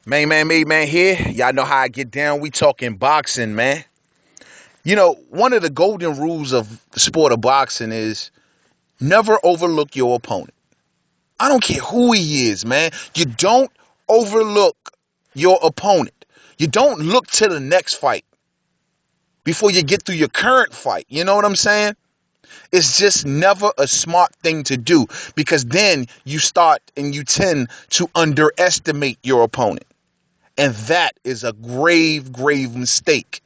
Man here. Y'all know how I get down. We talking boxing, man. You know, one of the golden rules of the sport of boxing is never overlook your opponent. I don't care who he is, man. You don't overlook your opponent. You don't look to the next fight before you get through your current fight. You know what I'm saying? It's just never a smart thing to do because then you start and you tend to underestimate your opponent. And that is a grave, grave mistake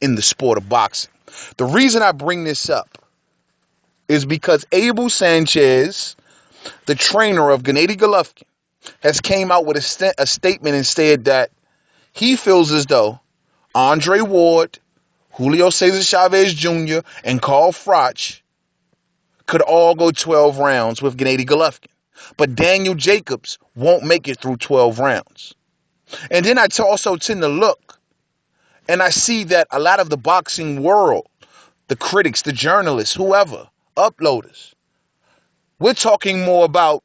in the sport of boxing. The reason I bring this up is because Abel Sanchez, the trainer of Gennady Golovkin, has came out with a statement and said that he feels as though Andre Ward, Julio Cesar Chavez Jr., and Carl Froch could all go 12 rounds with Gennady Golovkin. But Daniel Jacobs won't make it through 12 rounds. And then I also tend to look and I see that a lot of the boxing world, the critics, the journalists, whoever, uploaders, we're talking more about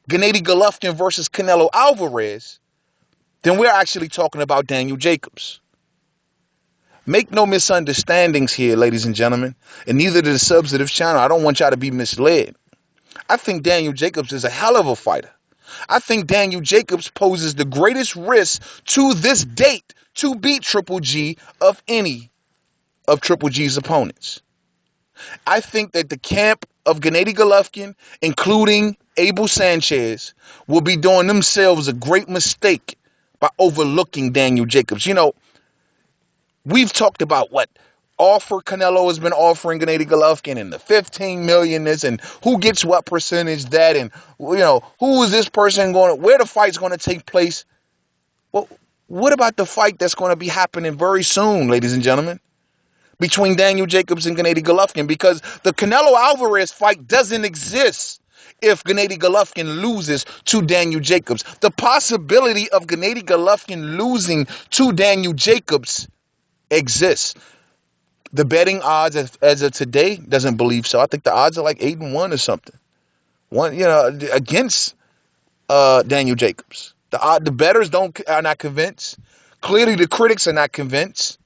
Gennady Golovkin versus Canelo Alvarez than we're actually talking about Daniel Jacobs. Make no misunderstandings here, ladies and gentlemen, and neither do the subs of this channel. I don't want y'all to be misled. I think Daniel Jacobs is a hell of a fighter. I think Daniel Jacobs poses the greatest risk to this date to beat Triple G of any of Triple G's opponents. I think that the camp of Gennady Golovkin, including Abel Sanchez, will be doing themselves a great mistake by overlooking Daniel Jacobs. You know, we've talked about what offer Canelo has been offering Gennady Golovkin and the 15 million this and who gets what percentage that and who is this person going, where the fight's going to take place. Well, what about the fight that's going to be happening very soon, ladies and gentlemen, between Daniel Jacobs and Gennady Golovkin? Because the Canelo Alvarez fight doesn't exist if Gennady Golovkin loses to Daniel Jacobs. The possibility of Gennady Golovkin losing to Daniel Jacobs exists. The betting odds as of today doesn't believe so. I think the odds are like 8-1 or something. Against Daniel Jacobs. The bettors are not convinced. Clearly, the critics are not convinced.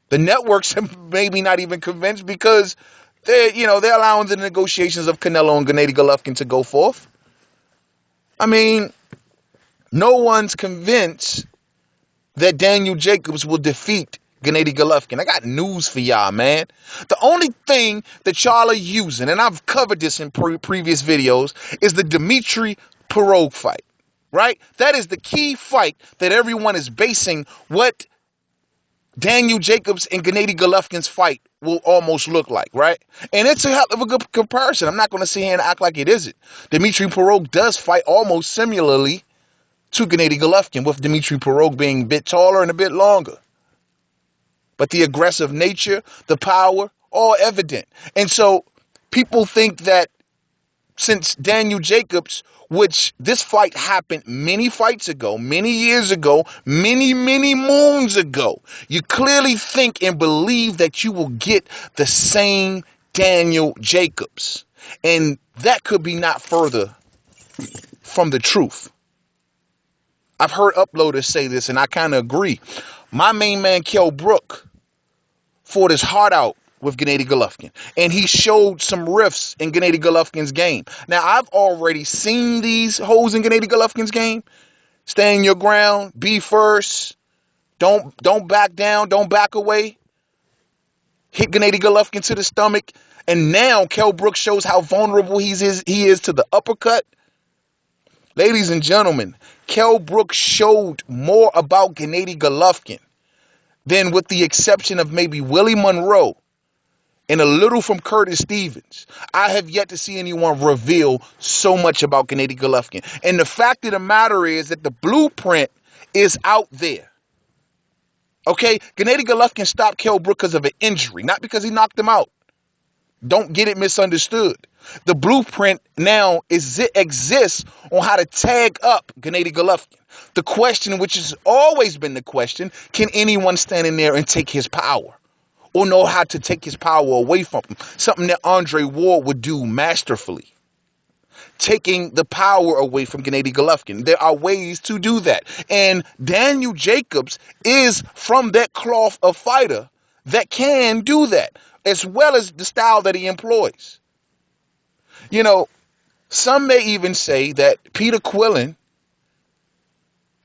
The networks are maybe not even convinced because they're allowing the negotiations of Canelo and Gennady Golovkin to go forth. I mean, no one's convinced that Daniel Jacobs will defeat Gennady Golovkin. I got news for y'all, man. The only thing that y'all are using, and I've covered this in previous videos, is the Dmitry Pirog fight, right? That is the key fight that everyone is basing what Daniel Jacobs and Gennady Golovkin's fight will almost look like, right? And it's a hell of a good comparison. I'm not going to sit here and act like it isn't. Dmitry Pirog does fight almost similarly to Gennady Golovkin, with Dmitry Pirog being a bit taller and a bit longer. But the aggressive nature, the power, all evident. And so people think that since Daniel Jacobs, which this fight happened many fights ago, many years ago, many moons ago, you clearly think and believe that you will get the same Daniel Jacobs. And that could be not further from the truth. I've heard uploaders say this, and I kind of agree. My main man, Kell Brook, fought his heart out with Gennady Golovkin, and he showed some rifts in Gennady Golovkin's game. Now, I've already seen these holes in Gennady Golovkin's game. Stand your ground, be first, don't back down, don't back away. Hit Gennady Golovkin to the stomach, and now Kell Brook shows how vulnerable he is to the uppercut. Ladies and gentlemen, Kell Brook showed more about Gennady Golovkin than, with the exception of maybe Willie Monroe and a little from Curtis Stevens, I have yet to see anyone reveal so much about Gennady Golovkin. And the fact of the matter is that the blueprint is out there. Okay? Gennady Golovkin stopped Kell Brook because of an injury, not because he knocked him out. Don't get it misunderstood. The blueprint now exists on how to tag up Gennady Golovkin. The question, which has always been the question, can anyone stand in there and take his power? Or know how to take his power away from him? Something that Andre Ward would do masterfully. taking the power away from Gennady Golovkin. There are ways to do that. And Daniel Jacobs is from that cloth of fighter that can do that, as well as the style that he employs. You know, some may even say that Peter Quillin,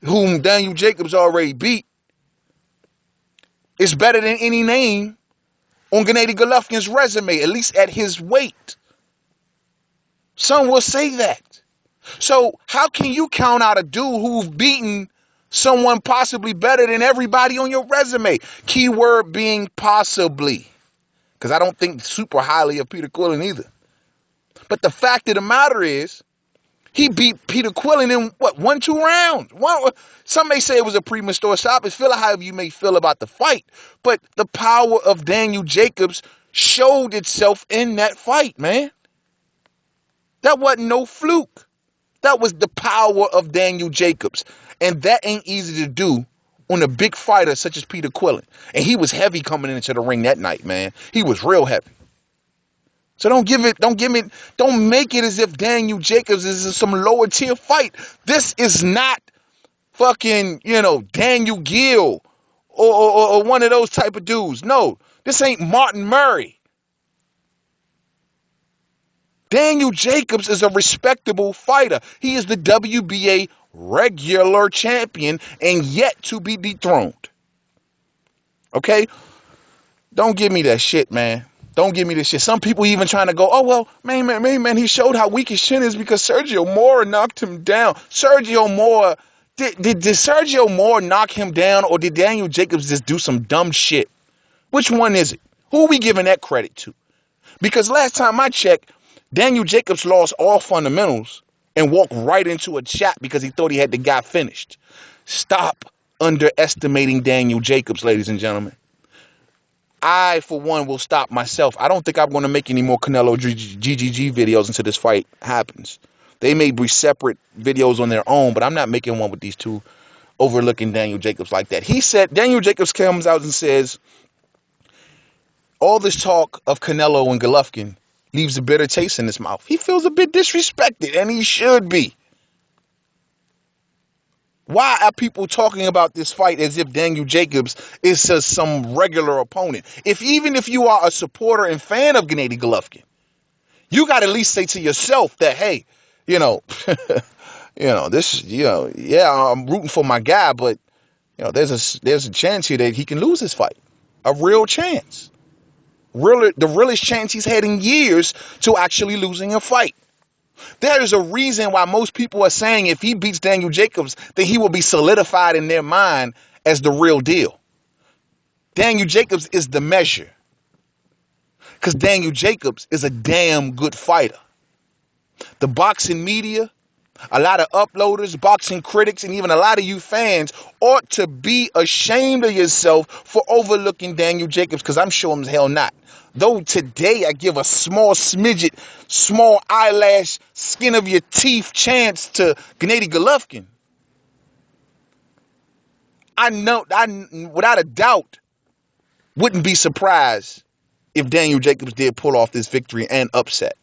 whom Daniel Jacobs already beat, is better than any name on Gennady Golovkin's resume, at least at his weight. Some will say that. So how can you count out a dude who's beaten someone possibly better than everybody on your resume? Keyword being possibly, because I don't think super highly of Peter Quillin either. But the fact of the matter is, he beat Peter Quillin in what, 1-2 rounds? Some may say it was a premature stoppage. Feel however you may feel about the fight, but the power of Daniel Jacobs showed itself in that fight, man. That wasn't no fluke. That was the power of Daniel Jacobs. And that ain't easy to do on a big fighter such as Peter Quillin. And he was heavy coming into the ring that night, man. He was real heavy. So don't make it as if Daniel Jacobs is some lower tier fight. This is not fucking, Daniel Gill or one of those type of dudes. No, this ain't Martin Murray. Daniel Jacobs is a respectable fighter. He is the WBA regular champion and yet to be dethroned. Okay? Don't give me that shit, man. Don't give me this shit. Some people even trying to go, oh, well, man, he showed how weak his chin is because Sergio Mora knocked him down. Sergio Mora, did Sergio Mora knock him down, or did Daniel Jacobs just do some dumb shit? Which one is it? Who are we giving that credit to? Because last time I checked, Daniel Jacobs lost all fundamentals and walked right into a chat because he thought he had the guy finished. Stop underestimating Daniel Jacobs, ladies and gentlemen. I, for one, will stop myself. I don't think I'm going to make any more Canelo GGG videos until this fight happens. They may be separate videos on their own, but I'm not making one with these two overlooking Daniel Jacobs like that. He said, Daniel Jacobs comes out and says, all this talk of Canelo and Golovkin leaves a bitter taste in his mouth. He feels a bit disrespected, and he should be. Why are people talking about this fight as if Daniel Jacobs is just some regular opponent? Even if you are a supporter and fan of Gennady Golovkin, you got to at least say to yourself that, hey, yeah, I'm rooting for my guy, but there's a chance here that he can lose this fight, a real chance, the realest chance he's had in years to actually losing a fight. There is a reason why most people are saying if he beats Daniel Jacobs, then he will be solidified in their mind as the real deal. Daniel Jacobs is the measure. Because Daniel Jacobs is a damn good fighter. The boxing media, a lot of uploaders, boxing critics, and even a lot of you fans ought to be ashamed of yourself for overlooking Daniel Jacobs, because I'm sure as hell not. Though today I give a small smidget, small eyelash, skin of your teeth chance to Gennady Golovkin, I know, without a doubt, wouldn't be surprised if Daniel Jacobs did pull off this victory and upset.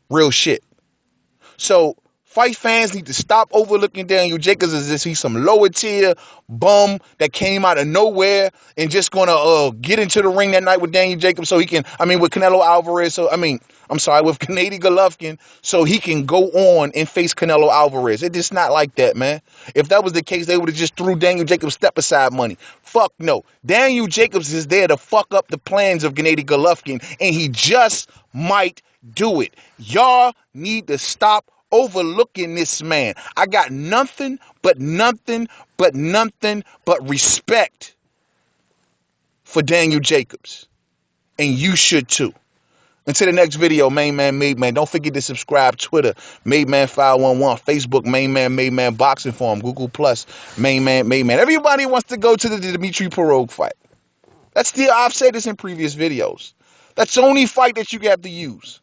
Real shit. So fight fans need to stop overlooking Daniel Jacobs as if he's some lower tier bum that came out of nowhere and just gonna get into the ring that night with Daniel Jacobs with Canelo Alvarez. With Gennady Golovkin, so he can go on and face Canelo Alvarez. It's just not like that, man. If that was the case, they would have just threw Daniel Jacobs step aside money. Fuck no. Daniel Jacobs is there to fuck up the plans of Gennady Golovkin, and he just might do it. Y'all need to stop overlooking this man. I got nothing but respect for Daniel Jacobs, and you should too. Until the next video, Main Man, Made Man. Don't forget to subscribe. Twitter, Made Man 511. Facebook, Main Man Boxing Forum. Google Plus, Main Man, Made Man. Everybody wants to go to the Dimitri Pirogue fight. I've said this in previous videos. That's the only fight that you have to use.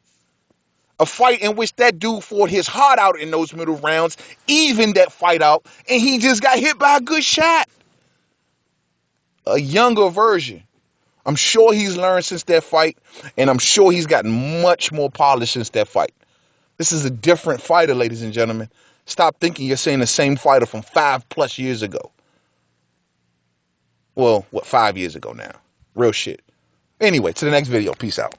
A fight in which that dude fought his heart out in those middle rounds, evened that fight out, and he just got hit by a good shot. A younger version. I'm sure he's learned since that fight, and I'm sure he's gotten much more polished since that fight. This is a different fighter, ladies and gentlemen. Stop thinking you're seeing the same fighter from 5+ years ago. Well, what, 5 years ago now? Real shit. Anyway, to the next video. Peace out.